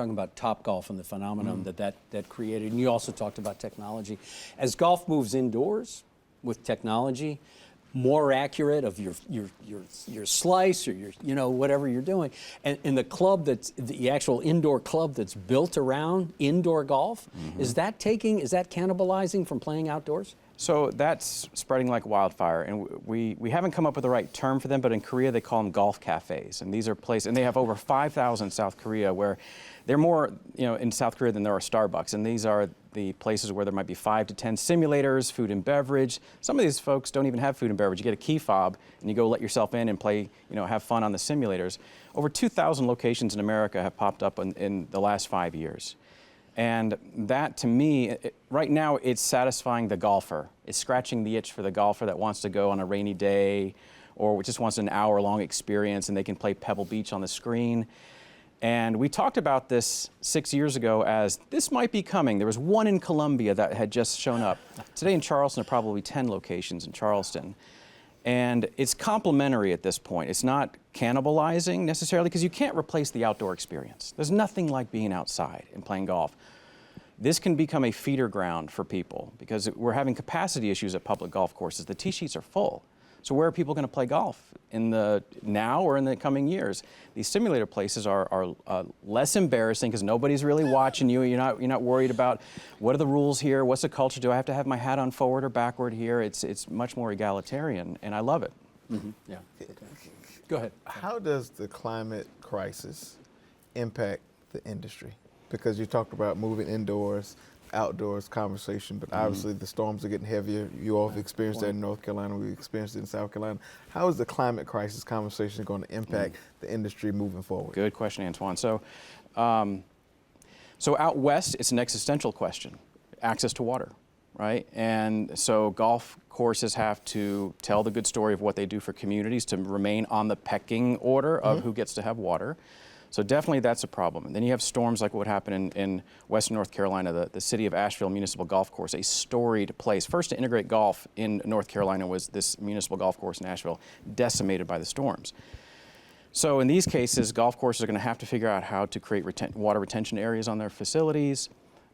talking about Topgolf and the phenomenon that created, and you also talked about technology. As golf moves indoors with technology, more accurate of your slice or your whatever you're doing, and the club that's the actual indoor club that's built around indoor golf, is that cannibalizing from playing outdoors? So that's spreading like wildfire, and we haven't come up with the right term for them, but in Korea they call them golf cafes, and these are places, and they have over 5,000 in South Korea, where they're more, in South Korea than there are Starbucks, and these are the places where there might be 5 to 10 simulators, food and beverage. Some of these folks don't even have food and beverage. You get a key fob, and you go let yourself in and play, have fun on the simulators. Over 2,000 locations in America have popped up in the last 5 years. And that, to me, right now, it's satisfying the golfer. It's scratching the itch for the golfer that wants to go on a rainy day or just wants an hour-long experience, and they can play Pebble Beach on the screen. And we talked about this 6 years ago as this might be coming. There was one in Columbia that had just shown up. Today in Charleston, there are probably 10 locations in Charleston. And it's complementary at this point. It's not cannibalizing necessarily, because you can't replace the outdoor experience. There's nothing like being outside and playing golf. This can become a feeder ground for people because we're having capacity issues at public golf courses. The tee sheets are full. So where are people going to play golf now or in the coming years? These simulator places are less embarrassing because nobody's really watching you. You're not worried about what are the rules here, what's the culture, do I have to have my hat on forward or backward here? It's much more egalitarian, and I love it. Yeah. Okay. Go ahead. How does the climate crisis impact the industry? Because you talked about moving indoors, outdoors conversation, but obviously the storms are getting heavier. You all have experienced that in North Carolina, we've experienced it in South Carolina. How is the climate crisis conversation going to impact the industry moving forward? Good question, Antoine. So out west, it's an existential question, access to water, right? And so golf courses have to tell the good story of what they do for communities to remain on the pecking order of who gets to have water. So definitely that's a problem. And then you have storms like what happened in Western North Carolina, the city of Asheville Municipal Golf Course, a storied place. First to integrate golf in North Carolina was this municipal golf course in Asheville, decimated by the storms. So in these cases, golf courses are going to have to figure out how to create water retention areas on their facilities.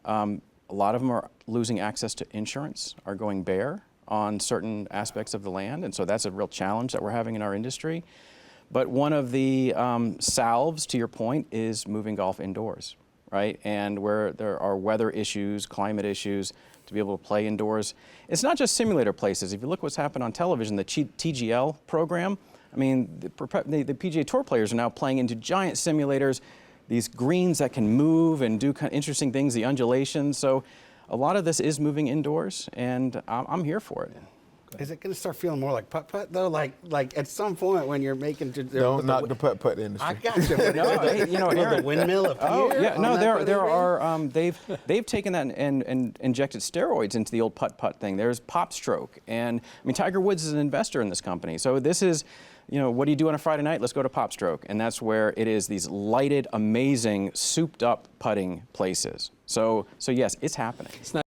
A lot of them are losing access to insurance, are going bare on certain aspects of the land, and so that's a real challenge that we're having in our industry. But one of the salves, to your point, is moving golf indoors, right? And where there are weather issues, climate issues, to be able to play indoors. It's not just simulator places. If you look what's happened on television, the TGL program, I mean, the PGA Tour players are now playing into giant simulators, these greens that can move and do kind of interesting things, the undulations. So a lot of this is moving indoors, and I'm here for it. Is it going to start feeling more like putt-putt, though? Like at some point when you're making... Don't knock the putt-putt industry. I got you. But No, Aaron, the windmill appear? Oh, yeah, no, there are, they've taken that and injected steroids into the old putt-putt thing. There's Pop Stroke, and I mean, Tiger Woods is an investor in this company. So this is, what do you do on a Friday night? Let's go to Pop Stroke. And that's where it is these lighted, amazing, souped-up putting places. So yes, it's happening. It's not